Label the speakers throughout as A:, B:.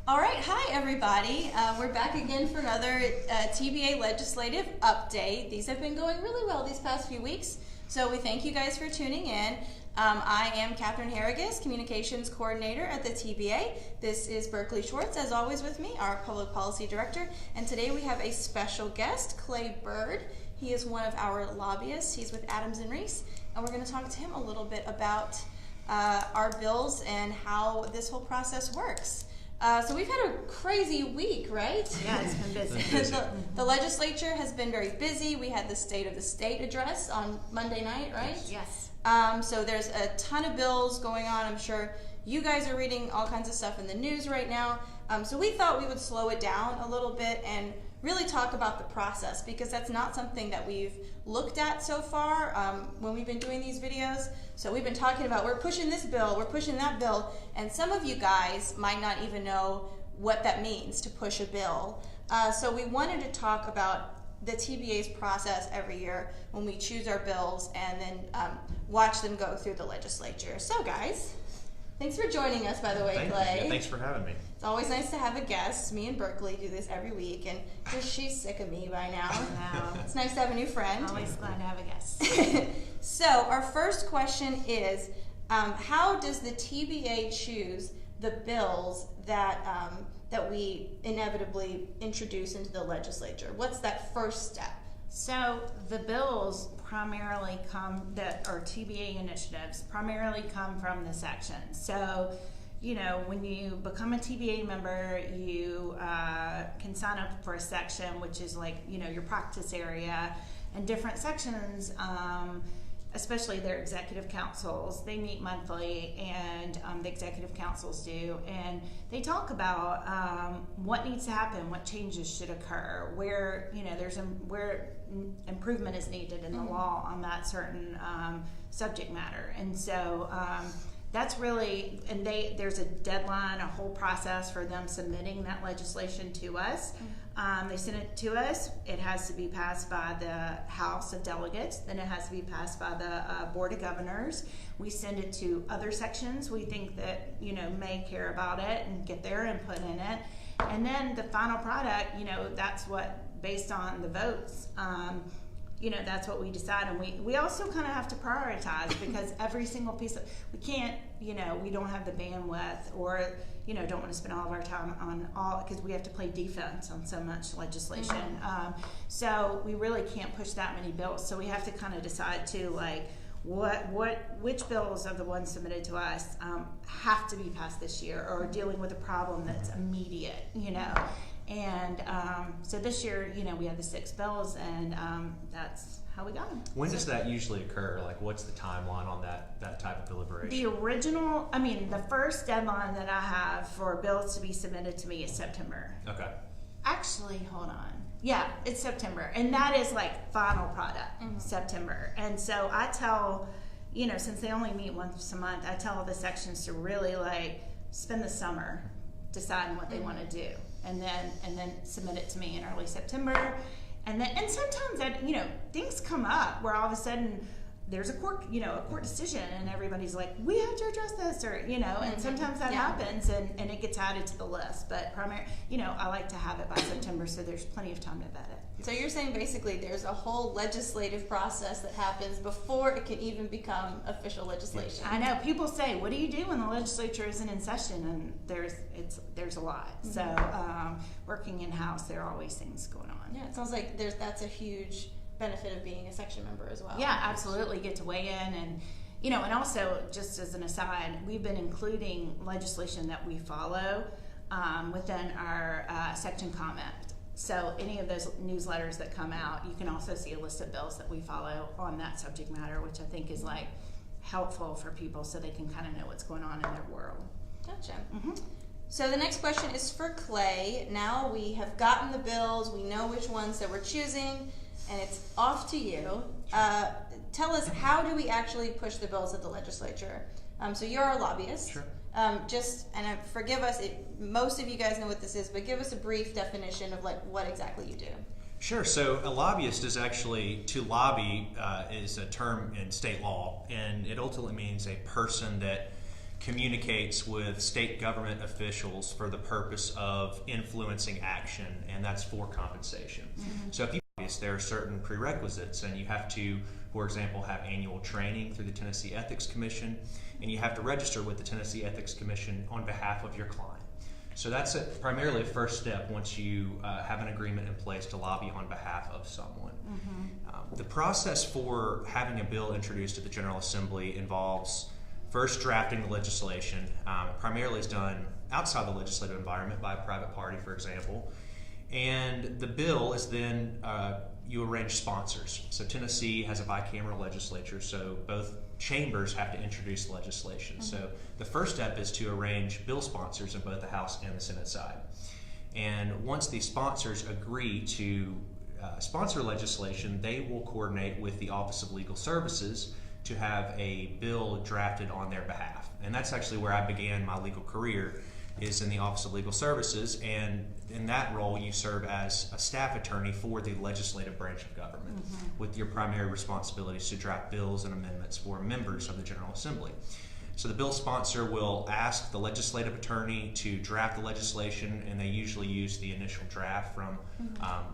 A: All right, hi everybody. We're back again for another TBA legislative update. These have been going really well these past few weeks, so we thank you guys for tuning in. I am Catherine Harrigas, Communications Coordinator at the TBA. This is Berkeley Schwartz, as always with me, our Public Policy Director, and today we have a special guest, Clay Bird. He is one of our lobbyists. He's with Adams and Reese, and we're going to talk to him a little bit about our bills and how this whole process works. So we've had a crazy week, right?
B: Yeah, it's been busy.
A: The legislature has been very busy. We had the State of the State address on Monday night, right?
B: Yes.
A: So there's a ton of bills going on. I'm sure you guys are reading all kinds of stuff in the news right now. So we thought we would slow it down a little bit and really talk about the process, because that's not something that we've looked at so far when we've been doing these videos. So we've been talking about, we're pushing this bill, we're pushing that bill, and some of you guys might not even know what that means to push a bill. So we wanted to talk about the TBA's process every year when we choose our bills and then watch them go through the legislature. So guys, thanks for joining us, by the way, Clay.
C: Yeah, thanks for having me.
A: It's always nice to have a guest. Me and Berkeley do this every week, and just she's sick of me by now.
B: Wow.
A: It's nice to have a new friend.
B: Always glad to have a guest.
A: So our first question is, how does the TBA choose the bills that that we inevitably introduce into the legislature? What's that first step?
B: So the bills primarily that are TBA initiatives primarily come from the section. So, you know, when you become a TBA member, you can sign up for a section, which is like, you know, your practice area, and different sections, especially their executive councils, they meet monthly, and the executive councils do, and they talk about what needs to happen, what changes should occur, where, you know, where improvement is needed in the law on that certain subject matter. And so that's really, and there's a deadline, a whole process for them submitting that legislation to us. They send it to us. It has to be passed by the House of Delegates. Then it has to be passed by the Board of Governors. We send it to other sections we think that, you know, may care about it and get their input in it. And then the final product, you know, that's what, based on the votes, you know, that's what we decide. And we also kind of have to prioritize, because every single piece of, we can't, you know, we don't have the bandwidth, or, you know, don't want to spend all of our time on all, because we have to play defense on so much legislation. So we really can't push that many bills. So we have to kind of decide too, like, which bills of the ones submitted to us have to be passed this year, or dealing with a problem that's immediate, you know. And so this year, you know, we had the 6 bills, and that's how we got them.
C: When does that usually occur? Like, what's the timeline on that type of deliberation?
B: The original, I mean, the first deadline that I have for bills to be submitted to me is September.
C: Okay.
B: Actually, hold on. Yeah, it's September. And that is like final product, September. And so I tell, you know, since they only meet once a month, I tell the sections to really like spend the summer deciding what they want to do. And then submit it to me in early September. And sometimes that, you know, things come up where all of a sudden there's a court decision, and everybody's like, we have to address this, or, you know, and sometimes that happens, and it gets added to the list. But you know, I like to have it by September, so there's plenty of time to vet it.
A: So you're saying basically there's a whole legislative process that happens before it can even become official legislation.
B: I know, people say, what do you do when the legislature isn't in session? And there's a lot. So working in-house, there are always things going on.
A: Yeah, it sounds like that's a huge benefit of being a section member as well.
B: Yeah, absolutely. Get to weigh in, and, you know, and also, just as an aside, we've been including legislation that we follow within our section comment. So any of those newsletters that come out, you can also see a list of bills that we follow on that subject matter, which I think is like helpful for people so they can kind of know what's going on in their world.
A: Gotcha. So the next question is for Clay. Now we have gotten the bills, we know which ones that we're choosing, and it's off to you. Tell us, how do we actually push the bills at the legislature? So you're our lobbyist.
C: Sure.
A: Forgive us, most of you guys know what this is, but give us a brief definition of like what exactly you do.
C: Sure. So a lobbyist is actually, to lobby is a term in state law, and it ultimately means a person that communicates with state government officials for the purpose of influencing action, and that's for compensation. So if you there are certain prerequisites, and you have to, for example, have annual training through the Tennessee Ethics Commission, and you have to register with the Tennessee Ethics Commission on behalf of your client. So that's primarily a first step once you have an agreement in place to lobby on behalf of someone. The process for having a bill introduced to the General Assembly involves first drafting the legislation. Primarily is done outside the legislative environment by a private party, for example. And the bill is then, you arrange sponsors. So Tennessee has a bicameral legislature, so both chambers have to introduce legislation. So the first step is to arrange bill sponsors in both the House and the Senate side. And once the sponsors agree to sponsor legislation, they will coordinate with the Office of Legal Services to have a bill drafted on their behalf. And that's actually where I began my legal career, is in the Office of Legal Services, and in that role you serve as a staff attorney for the legislative branch of government, with your primary responsibilities to draft bills and amendments for members of the General Assembly. So the bill sponsor will ask the legislative attorney to draft the legislation, and they usually use the initial draft from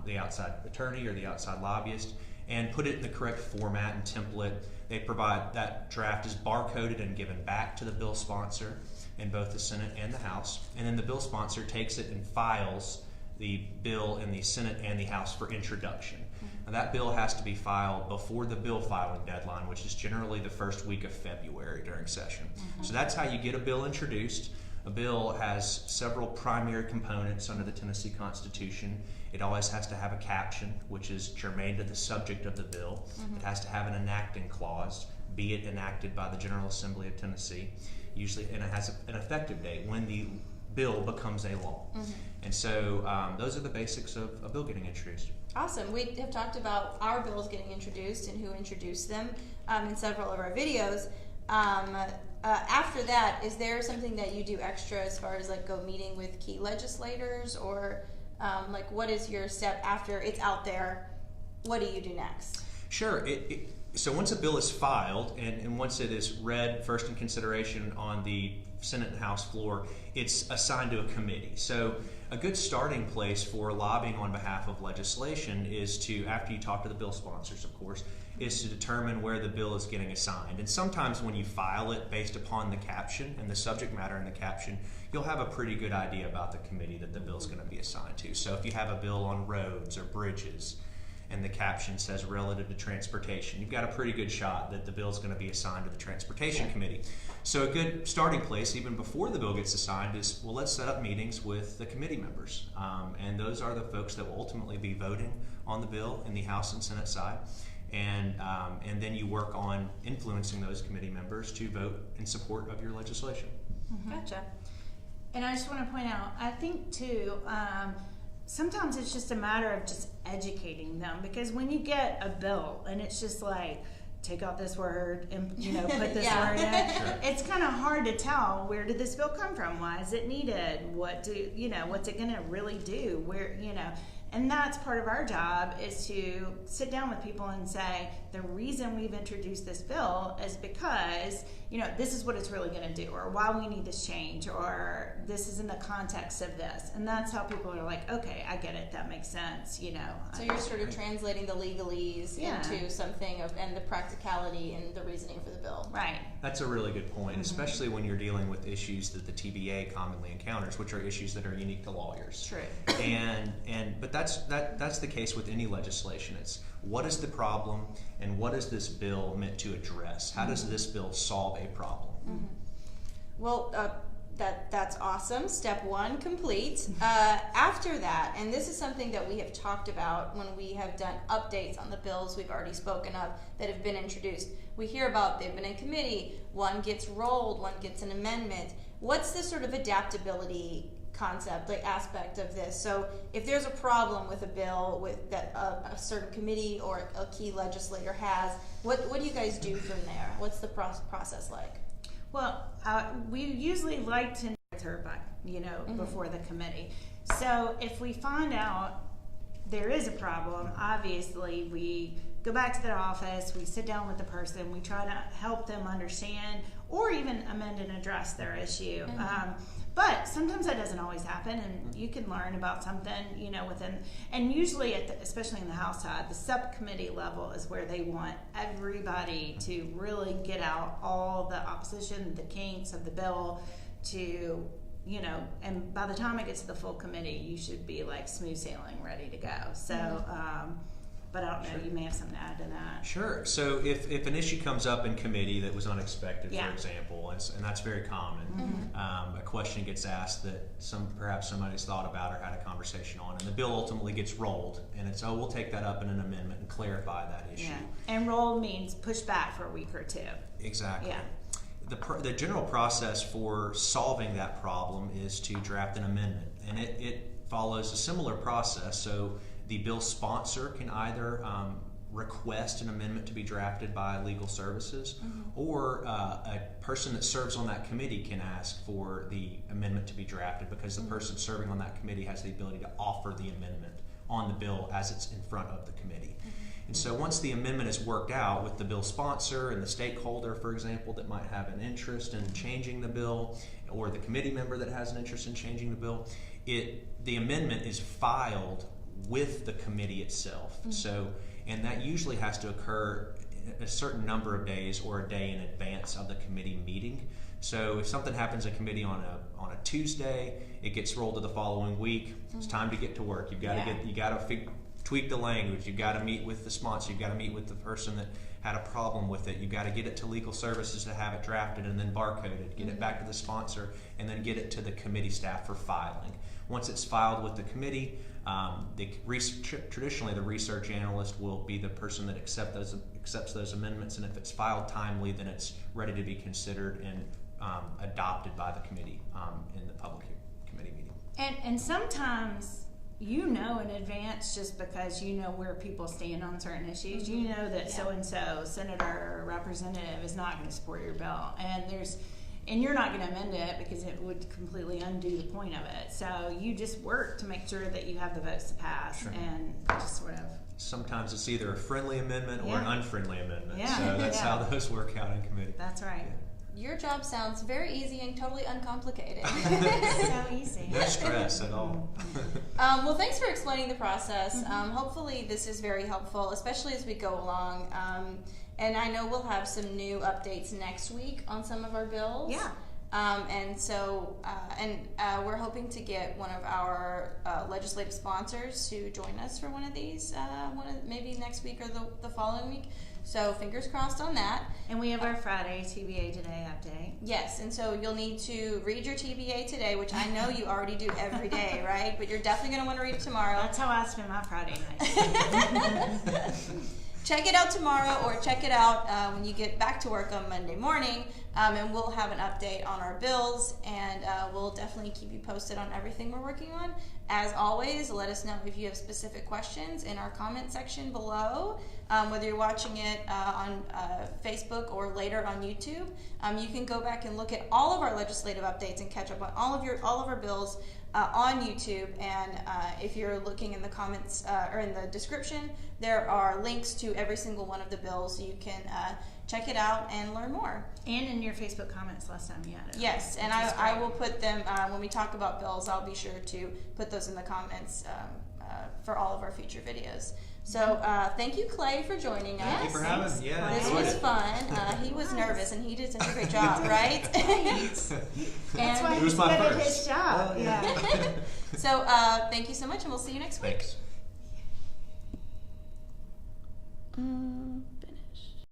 C: the outside attorney or the outside lobbyist, and put it in the correct format and template. They provide that draft is barcoded and given back to the bill sponsor in both the Senate and the House, and then the bill sponsor takes it and files the bill in the Senate and the House for introduction. Now, that bill has to be filed before the bill filing deadline, which is generally the first week of February during session. So that's how you get a bill introduced. A bill has several primary components under the Tennessee Constitution. It always has to have a caption, which is germane to the subject of the bill. It has to have an enacting clause, be it enacted by the General Assembly of Tennessee. Usually, and it has an effective date when the bill becomes a law. And so those are the basics of a bill getting introduced.
A: Awesome. We have talked about our bills getting introduced and who introduced them in several of our videos. After that, is there something that you do extra as far as like go meeting with key legislators, or like what is your step after it's out there? What do you do next?
C: Sure. So once a bill is filed and once it is read first in consideration on the Senate and House floor, it's assigned to a committee. So a good starting place for lobbying on behalf of legislation is to, after you talk to the bill sponsors, of course, is to determine where the bill is getting assigned. And sometimes when you file it based upon the caption and the subject matter in the caption, you'll have a pretty good idea about the committee that the bill is going to be assigned to. So if you have a bill on roads or bridges, and the caption says relative to transportation, you've got a pretty good shot that the bill is going to be assigned to the Transportation Committee. So a good starting place, even before the bill gets assigned, is, well, let's set up meetings with the committee members. And those are the folks that will ultimately be voting on the bill in the House and Senate side. And then you work on influencing those committee members to vote in support of your legislation.
A: Gotcha.
B: And I just want to point out, I think too, sometimes it's just a matter of just educating them, because when you get a bill and it's just like, take out this word and put this word in, it's kind of hard to tell, where did this bill come from, why is it needed, what's it going to really do, and that's part of our job, is to sit down with people and say, the reason we've introduced this bill is because this is what it's really going to do, or why we need this change, or this is in the context of this. And that's how people are like, okay, I get it, that makes sense,
A: So you're sort of translating the legalese into something and the practicality and the reasoning for the bill.
B: Right.
C: That's a really good point, especially when you're dealing with issues that the TBA commonly encounters, which are issues that are unique to lawyers.
B: True.
C: But that's the case with any legislation. It's what is the problem and what is this bill meant to address? How does this bill solve a problem?
A: Well, that's awesome. Step one complete. After that, and this is something that we have talked about when we have done updates on the bills we've already spoken of that have been introduced. We hear about they've been in committee, one gets rolled, one gets an amendment. What's the sort of adaptability concept, like aspect of this? So if there's a problem with a bill with that a certain committee or a key legislator has, what do you guys do from there? What's the process like?
B: Well, we usually like to her before the committee. So if we find out there is a problem, obviously we go back to their office, we sit down with the person, we try to help them understand, or even amend and address their issue. But sometimes that doesn't always happen, and you can learn about something, you know, within, and usually, especially in the House side, the subcommittee level is where they want everybody to really get out all the opposition, the kinks of the bill to, you know, and by the time it gets to the full committee, you should be like smooth sailing, ready to go. So, but I don't know, you may have something to add to that.
C: Sure. So if an issue comes up in committee that was unexpected,
B: Yeah.
C: for example, and that's very common, a question gets asked that perhaps somebody's thought about or had a conversation on, and the bill ultimately gets rolled, and it's, we'll take that up in an amendment and clarify that issue.
B: Yeah. And roll means push back for a week or two.
C: Exactly.
B: Yeah.
C: The general process for solving that problem is to draft an amendment, and it follows a similar process. So the bill sponsor can either request an amendment to be drafted by legal services, or a person that serves on that committee can ask for the amendment to be drafted, because the person serving on that committee has the ability to offer the amendment on the bill as it's in front of the committee. And so once the amendment is worked out with the bill sponsor and the stakeholder, for example, that might have an interest in changing the bill, or the committee member that has an interest in changing the bill, the amendment is filed with the committee itself. So, and that usually has to occur a certain number of days or a day in advance of the committee meeting. So if something happens in committee on a Tuesday, it gets rolled to the following week. It's time to get to work. You've got to tweak the language. You've got to meet with the sponsor. You've got to meet with the person that had a problem with it. You've got to get it to legal services to have it drafted and then barcoded, get it back to the sponsor, and then get it to the committee staff for filing. Once it's filed with the committee, traditionally the research analyst will be the person that accepts those amendments, and if it's filed timely, then it's ready to be considered and adopted by the committee in the public committee meeting.
B: And sometimes you know in advance, just because you know where people stand on certain issues, you know that so-and-so senator or representative is not going to support your bill, and you're not going to amend it because it would completely undo the point of it. So you just work to make sure that you have the votes to pass, and just sort of.
C: Sometimes it's either a friendly amendment or an unfriendly amendment.
B: Yeah.
C: So that's how those work out in committee.
B: That's right.
A: Your job sounds very easy and totally uncomplicated.
B: So easy.
C: No stress at all.
A: Well, thanks for explaining the process. Hopefully this is very helpful, especially as we go along. And I know we'll have some new updates next week on some of our bills.
B: Yeah.
A: And so, we're hoping to get one of our legislative sponsors to join us for one of these, maybe next week or the following week. So fingers crossed on that.
B: And we have our Friday TBA Today update.
A: Yes, and so you'll need to read your TBA today, which I know you already do every day, right? But you're definitely going to want to read it tomorrow.
B: That's how I spend my Friday night.
A: Check it out tomorrow, or check it out when you get back to work on Monday morning, and we'll have an update on our bills, and we'll definitely keep you posted on everything we're working on. As always, let us know if you have specific questions in our comment section below, whether you're watching it on Facebook or later on YouTube. You can go back and look at all of our legislative updates and catch up on all of our bills on YouTube, and if you're looking in the comments or in the description, there are links to every single one of the bills, so you can check it out and learn more.
B: And in your Facebook comments last time you had it.
A: Yes, and I will put them, when we talk about bills, I'll be sure to put those in the comments for all of our future videos. So thank you, Clay, for joining us.
C: Thank you for having us. Yeah,
A: this was fun. He was nervous, and he did such a great job, right?
B: That's why
C: It
B: he's
C: was
B: good
C: my
B: at
C: first.
B: his job.
C: Oh, yeah.
A: So thank you so much, and we'll see you next week.
C: Thanks.